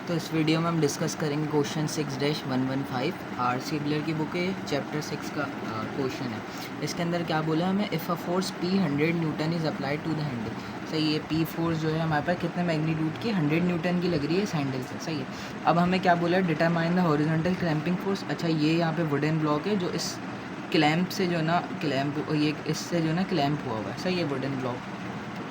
तो इस वीडियो में हम डिस्कस करेंगे क्वेश्चन 6-115 आर सीडलर की बुक है, चैप्टर 6 का क्वेश्चन है। इसके अंदर क्या बोला हमें, if a force P 100 newton is applied to the handle. सही है, P फोर्स जो है हमारे पास कितने मैग्नीट्यूड की 100 न्यूटन की लग रही है इस हैंडल से। सही है, अब हमें क्या बोला है, determine the horizontal clamping force. अच्छा, ये यहाँ पे वुडन ब्लॉक है जो इस क्लैंप से जो ना क्लैंप, ये इससे जो ना क्लैंप हुआ हुआ है। सही है, वुडन ब्लॉक,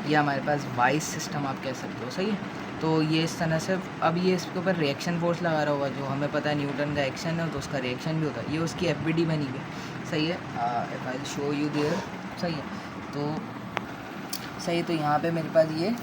या हमारे पास वाइस सिस्टम आप कह सकते हो। सही है, तो ये इस तरह से, अब ये इसके ऊपर रिएक्शन फोर्स लगा रहा होगा जो हमें पता है न्यूटन का एक्शन है तो उसका रिएक्शन भी होता है। ये उसकी एफबीडी बनी हुई है। सही है, if I show you there. सही है, तो सही है, तो यहाँ पे मेरे पास ये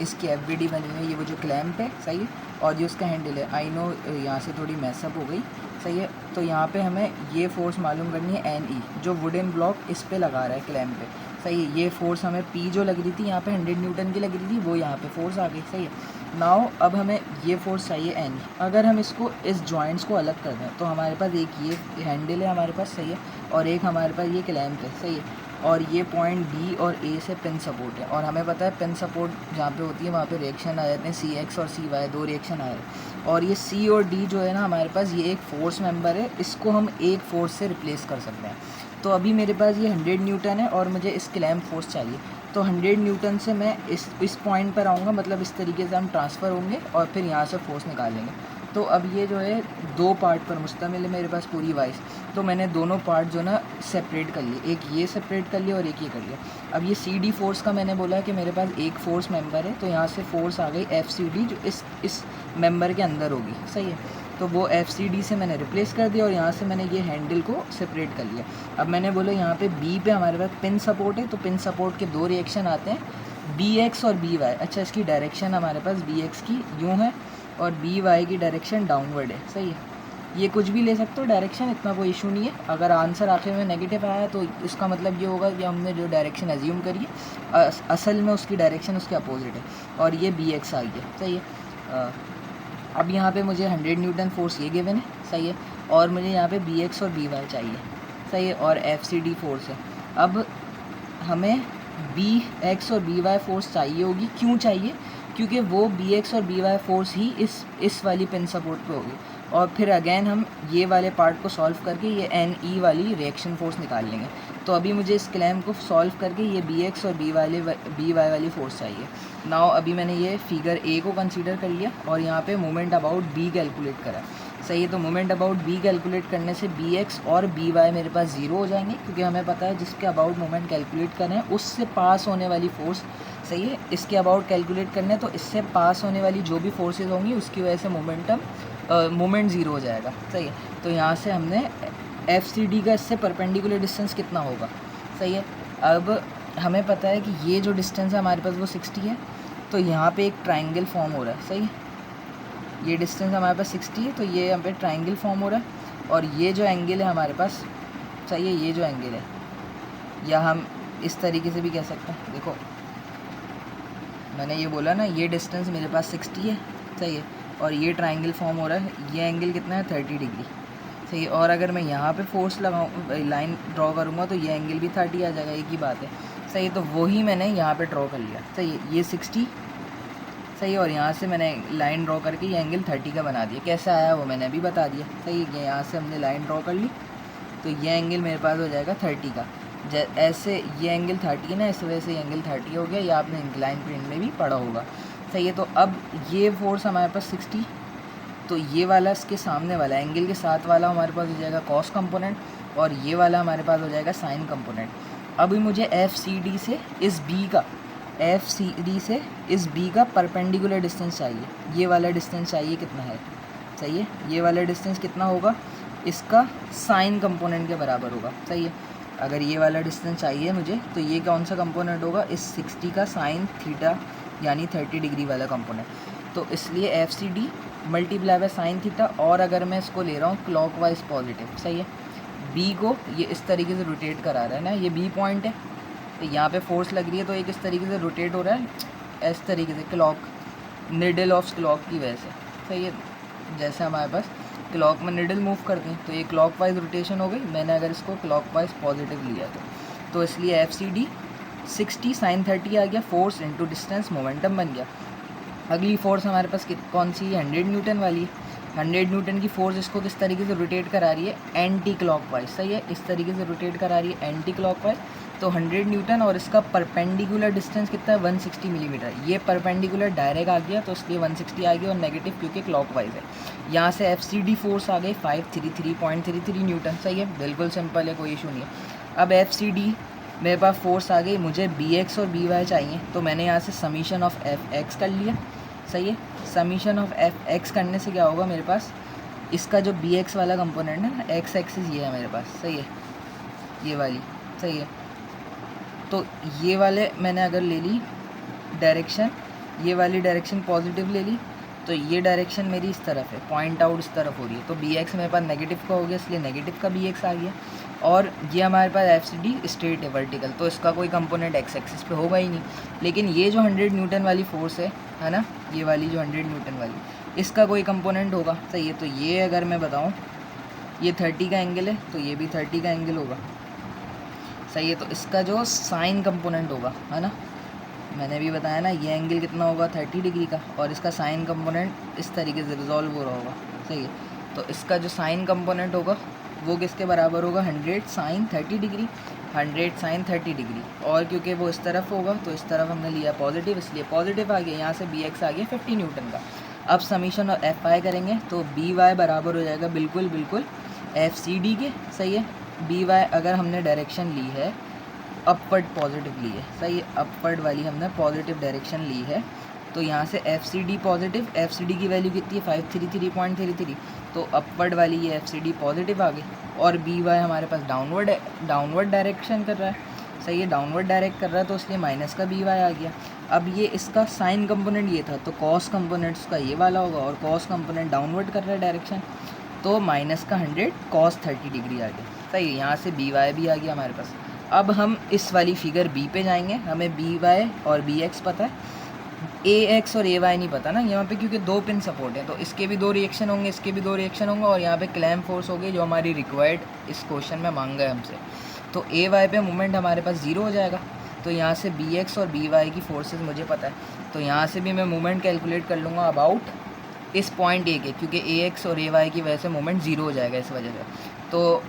इसकी एफबीडी बनी हुई है, ये वो जो क्लैंप है। सही है, और जो उसका हैंडल है, आई नो यहाँ से थोड़ी मैसअप हो गई। सही है, तो यहाँ पे हमें ये फोर्स मालूम करनी है NE, जो वुडन ब्लॉक इस पे लगा रहा है क्लैंप पे। सही है, ये फोर्स हमें P जो लग रही थी यहाँ पे 100 न्यूटन की लग रही थी, वो यहाँ पे फोर्स आ गई। सही है, नाउ अब हमें ये फोर्स चाहिए NE। अगर हम इसको इस जॉइंट्स को अलग कर दें तो हमारे पास एक ये हैंडल है हमारे पास। सही है, और एक हमारे पास ये क्लैंप है। सही है, और ये पॉइंट D और A से पिन सपोर्ट है, और हमें पता है पिन सपोर्ट जहाँ पे होती है वहाँ पे रिएक्शन आ जाते हैं, CX और CY दो रिएक्शन आ रहे हैं। और ये C और D जो है ना हमारे पास, ये एक फोर्स मेंबर है, इसको हम एक फोर्स से रिप्लेस कर सकते हैं। तो अभी मेरे पास ये 100 न्यूटन है और मुझे इस क्लैंप फोर्स चाहिए। तो 100 न्यूटन से मैं इस पॉइंट पर आऊँगा, मतलब इस तरीके से हम ट्रांसफ़र होंगे और फिर यहाँ से फोर्स निकालेंगे। तो अब ये जो है दो पार्ट पर मुश्तमिल है मेरे पास पूरी वाइस। तो मैंने दोनों पार्ट जो ना सेपरेट कर लिए, एक ये सेपरेट कर लिया और एक ये कर लिया। अब ये CD फोर्स का मैंने बोला कि मेरे पास एक फोर्स मेंबर है, तो यहाँ से फोर्स आ गई FCD जो इस मेंबर के अंदर होगी। सही है, तो वो FCD से मैंने रिप्लेस कर दिया और यहाँ से मैंने ये हैंडल को सेपरेट कर लिया। अब मैंने बोला यहाँ पे B पे हमारे पास पिन सपोर्ट है, तो पिन सपोर्ट के दो रिएक्शन आते हैं, BX और BY। अच्छा, इसकी डायरेक्शन हमारे पास BX की यूँ है और BY की डायरेक्शन डाउनवर्ड है। सही है, ये कुछ भी ले सकते हो डायरेक्शन, इतना कोई इशू नहीं है। अगर आंसर आखिर में नेगेटिव आया तो इसका मतलब ये होगा कि हमने जो डायरेक्शन एज्यूम करी है असल में उसकी डायरेक्शन उसके अपोजिट है, और ये BX आई है। सही है, अब यहाँ पे मुझे 100 न्यूटन फोर्स ये गिवन है। सही है, और मुझे यहाँ पे BX और BY चाहिए। सही है, और FCD फोर्स है। अब हमें BX और BY फोर्स चाहिए होगी, क्यों चाहिए, क्योंकि वो BX और BY फोर्स ही इस वाली पिन सपोर्ट पे होगी, और फिर अगेन हम ये वाले पार्ट को सॉल्व करके ये NE वाली रिएक्शन फोर्स निकाल लेंगे। तो अभी मुझे इस क्लैम्प को सॉल्व करके ये BX और BY वाली फोर्स चाहिए। नाउ अभी मैंने ये फिगर A को कंसीडर कर लिया और यहाँ पे मोमेंट अबाउट B कैलकुलेट करा। सही है, तो मोमेंट अबाउट B कैलकुलेट करने से BX और BY मेरे पास ज़ीरो हो जाएंगे, क्योंकि हमें पता है जिसके अबाउट मोमेंट कैलकुलेट करें उससे पास होने वाली फ़ोर्स। सही है, इसके अबाउट कैलकुलेट करने तो इससे पास होने वाली जो भी फोर्सेज होंगी उसकी वजह से मोमेंट ज़ीरो हो जाएगा। सही है, तो यहाँ से हमने FCD का इससे परपेंडिकुलर डिस्टेंस कितना होगा। सही है, अब हमें पता है कि ये जो डिस्टेंस है हमारे पास वो 60 है, तो यहाँ पे एक ट्रायंगल फॉर्म हो रहा है। सही है, ये डिस्टेंस हमारे पास 60 है, तो ये यहाँ पे ट्रायंगल फॉर्म हो रहा है, और ये जो एंगल है हमारे पास, सही है, ये जो एंगल है, या हम इस तरीके से भी कह सकते हैं। देखो मैंने ये बोला ना, ये डिस्टेंस मेरे पास 60 है। सही है, और ये ट्रायंगल फॉर्म हो रहा है, ये एंगल कितना है 30 डिग्री। सही है, और अगर मैं यहाँ पे फोर्स लगाऊँ, लाइन ड्रॉ करूँगा तो ये एंगल भी 30 आ जाएगा, एक ही बात है। सही है, तो वही मैंने यहाँ पे ड्रॉ कर लिया। सही है, ये 60। सही है, और यहाँ से मैंने लाइन ड्रॉ करके ये एंगल 30 का बना दिया। कैसे आया वो मैंने अभी बता दिया। सही है, यहाँ से हमने लाइन ड्रॉ कर ली तो ये एंगल मेरे पास हो जाएगा 30 का। ऐसे ये एंगल 30 है ना, इस वजह से ये एंगल 30 हो गया, या आपने इंक्लाइन प्लेन में भी पढ़ा होगा। सही है, तो अब ये फोर्स हमारे पास 60, तो ये वाला इसके सामने वाला एंगल के साथ वाला हमारे पास हो जाएगा कॉस कंपोनेंट, और ये वाला हमारे पास हो जाएगा साइन कंपोनेंट। अभी मुझे FCD से इस B का परपेंडिकुलर डिस्टेंस चाहिए। ये वाला डिस्टेंस चाहिए, कितना है। सही है, ये वाला डिस्टेंस कितना होगा, इसका साइन कंपोनेंट के बराबर होगा। सही है, अगर ये वाला डिस्टेंस चाहिए मुझे, तो ये कौन सा कंपोनेंट होगा, इस 60 का साइन थीटा यानी 30 डिग्री वाला कंपोनेंट। तो इसलिए FCD multiply by sine theta, और अगर मैं इसको ले रहा हूँ क्लॉकवाइज पॉजिटिव। सही है, B को ये इस तरीके से रोटेट करा रहा है ना, ये B पॉइंट है, तो यहाँ पे फोर्स लग रही है, तो एक इस तरीके से रोटेट हो रहा है, इस तरीके से क्लॉक, निडल ऑफ क्लॉक की वजह से। सही है, जैसे हमारे पास क्लॉक में निडल मूव करती हैं, तो ये क्लॉकवाइज रोटेशन हो गई। मैंने अगर इसको क्लॉकवाइज पॉजिटिव लिया तो इसलिए FCD 60 sin 30 आ गया, फोर्स इंटू डिस्टेंस मोमेंटम बन गया। अगली फोर्स हमारे पास कौन सी है, 100 न्यूटन वाली है। 100 न्यूटन की फोर्स इसको किस तरीके से रोटेट करा रही है, एंटी क्लॉकवाइज, सही है, इस तरीके से रोटेट करा रही है एंटी क्लॉकवाइज। तो 100 न्यूटन और इसका परपेंडिकुलर डिस्टेंस कितना है, 160 मिलीमीटर। ये परपेंडिकुलर डायरेक्ट आ गया तो इसलिए 160 आ गया, और नेगेटिव क्योंकि क्लॉकवाइज है। यहाँ से FCD फोर्स आ गई 533.33 न्यूटन, सही है, बिल्कुल सिंपल है, कोई इशू नहीं है। अब FCD मेरे पास फोर्स आ गई, मुझे BX और BY चाहिए, तो मैंने यहाँ से समीशन ऑफ FX कर लिया, सही है। समीशन ऑफ FX करने से क्या होगा, मेरे पास इसका जो BX वाला कंपोनेंट है ना, X एक्सिस ये है मेरे पास, सही है, ये वाली, सही है। तो ये वाले मैंने अगर ले ली डायरेक्शन, ये वाली डायरेक्शन पॉजिटिव ले ली, तो ये डायरेक्शन मेरी इस तरफ है, पॉइंट आउट इस तरफ हो रही है, तो BX मेरे पास नेगेटिव का हो गया, इसलिए नेगेटिव का BX आ गया। और ये हमारे पास FCD स्ट्रेट है, वर्टिकल, तो इसका कोई कंपोनेंट X एक्सिस पे होगा ही नहीं। लेकिन ये जो 100 न्यूटन वाली फोर्स है ना, ये वाली जो 100 न्यूटन वाली, इसका कोई कंपोनेंट होगा, सही है। तो ये अगर मैं बताऊँ, ये 30 का एंगल है, तो ये भी 30 का एंगल होगा, सही है। तो इसका जो साइन कंपोनेंट होगा, है ना, मैंने भी बताया ना, ये एंगल कितना होगा 30 डिग्री का, और इसका साइन कंपोनेंट इस तरीके से रिजॉल्व हो रहा होगा, सही है। तो इसका जो साइन कंपोनेंट होगा वो किसके बराबर होगा, 100 साइन 30 डिग्री, 100 साइन 30 डिग्री। और क्योंकि वो इस तरफ होगा तो इस तरफ हमने लिया पॉजिटिव, इसलिए पॉजिटिव आ गया। यहाँ से BX आ गया 50 न्यूटन का। अब समीशन और FI करेंगे तो BY बराबर हो जाएगा बिल्कुल FCD के, सही है। BY अगर हमने डायरेक्शन ली है अपवर्ड पॉजिटिव ली है, सही है, अपवर्ड वाली हमने पॉजिटिव डायरेक्शन ली है, तो यहाँ से FCD पॉजिटिव, FCD की वैल्यू कितनी है 533.33, तो अपवर्ड वाली ये FCD पॉजिटिव आ गई। और BY हमारे पास डाउनवर्ड डायरेक्शन कर रहा है, सही है, डाउनवर्ड डायरेक्ट कर रहा है, तो इसलिए माइनस का BY आ गया। अब ये इसका साइन कंपोनेंट ये था, तो कॉस कंपोनेंट्स का ये वाला होगा, और कॉस कंपोनेंट डाउनवर्ड कर रहा है डायरेक्शन, तो माइनस का 100 कॉस 30 डिग्री आ गया, सही है। यहाँ से BY भी आ गया हमारे पास। अब हम इस वाली फिगर B पे जाएंगे, हमें BY और BX पता है, AX और AY नहीं पता ना यहाँ पे, क्योंकि 2 पिन सपोर्ट है, तो इसके भी 2 रिएक्शन होंगे, इसके भी 2 रिएक्शन होंगे, और यहाँ पे क्लैम्प फोर्स होगी जो हमारी रिक्वायर्ड इस क्वेश्चन में मांगा है हमसे। तो AY पे मोमेंट हमारे पास 0 हो जाएगा, तो यहाँ से BX और BY की फोर्सेस मुझे पता है, तो यहाँ से भी मैं मोमेंट कैलकुलेट कर लूँगा अबाउट इस पॉइंट A के, क्योंकि AX और AY की वजह से मोमेंट 0 हो जाएगा इस वजह से। तो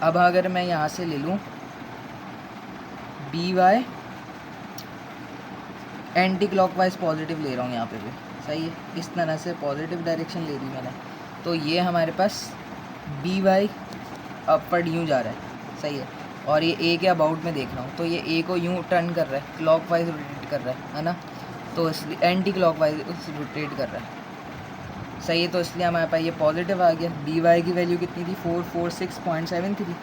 अब अगर मैं यहाँ से ले लूँ BY एंटी क्लॉकवाइज पॉजिटिव ले रहा हूँ यहाँ पे भी, सही है, इस तरह से पॉजिटिव डायरेक्शन ले ली मैंने, तो ये हमारे पास BY अपवर्ड यूँ जा रहा है, सही है। और ये A के अबाउट में देख रहा हूँ, तो ये A को यूँ टर्न कर रहा है, क्लॉकवाइज रोटेट कर रहा है ना, तो इसलिए एंटी क्लॉकवाइज रोटेट कर रहा है, सही है। तो इसलिए हमारे पास ये पॉजिटिव आ गया। BY की वैल्यू कितनी थी 446.73,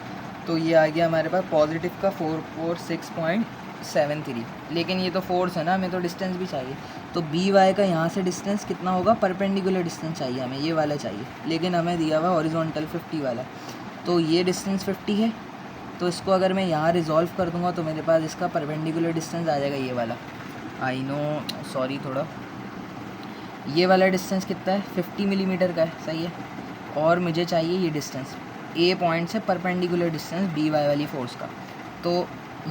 तो ये आ गया हमारे पास पॉजिटिव का 446.73। लेकिन ये तो फोर्स है ना, हमें तो डिस्टेंस भी चाहिए, तो BY का यहाँ से डिस्टेंस कितना होगा, परपेंडिकुलर डिस्टेंस चाहिए हमें, ये वाला चाहिए, लेकिन हमें दिया हुआ हॉरिजॉन्टल 50 वाला, तो ये डिस्टेंस 50 है, तो इसको अगर मैं यहाँ रिजॉल्व कर दूँगा तो मेरे पास इसका परपेंडिकुलर डिस्टेंस आ जाएगा ये वाला, आई नो सॉरी थोड़ा, ये वाला डिस्टेंस कितना है 50 मिलीमीटर का है, सही है। और मुझे चाहिए ये डिस्टेंस A पॉइंट से परपेंडिकुलर डिस्टेंस BY वाली फोर्स का, तो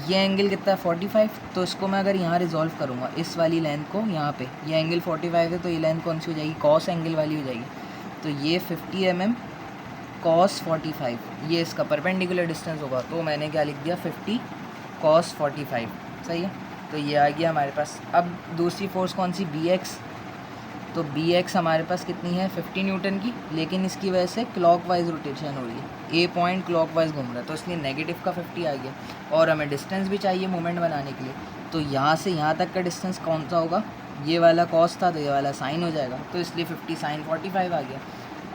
ये एंगल कितना है 45, तो इसको मैं अगर यहाँ रिजॉल्व करूँगा इस वाली लेंथ को, यहाँ पे ये एंगल 45 है, तो ये लेंथ कौन सी हो जाएगी, कॉस एंगल वाली हो जाएगी, तो ये 50 mm कॉस 45, ये इसका परपेंडिकुलर डिस्टेंस होगा, तो मैंने क्या लिख दिया 50 कॉस 45, सही है। तो ये आ गया हमारे पास। अब दूसरी फोर्स कौन सी, BX, तो BX हमारे पास कितनी है 50 न्यूटन की, लेकिन इसकी वजह से क्लॉकवाइज रोटेशन हो रही है, A पॉइंट क्लॉकवाइज घूम रहा है, तो इसलिए नेगेटिव का 50 आ गया। और हमें डिस्टेंस भी चाहिए मोमेंट बनाने के लिए, तो यहाँ से यहाँ तक का डिस्टेंस कौन सा होगा, ये वाला कॉस था तो ये वाला साइन हो जाएगा, तो इसलिए 50 साइन 45 आ गया।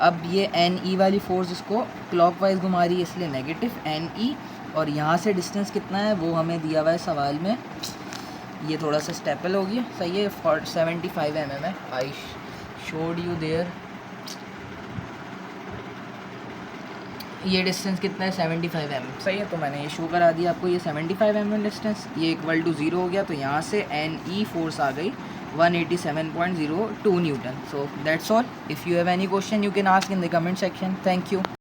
अब ये NE वाली फोर्स इसको क्लॉकवाइज घुमा रही है, इसलिए नेगेटिव NE, और यहाँ से डिस्टेंस कितना है वो हमें दिया हुआ है सवाल में, ये थोड़ा सा स्टेपल हो गया, सही है, 75 mm है, आई शोड यू देयर, ये डिस्टेंस कितना है 75 mm, सही है, तो मैंने ये शो करा दिया आपको, ये 75 mm डिस्टेंस, ये इक्वल टू 0 हो गया, तो यहाँ से NE फोर्स आ गई 187.02 Newton. So that's all, if you have any question you can ask in the comment section. Thank you.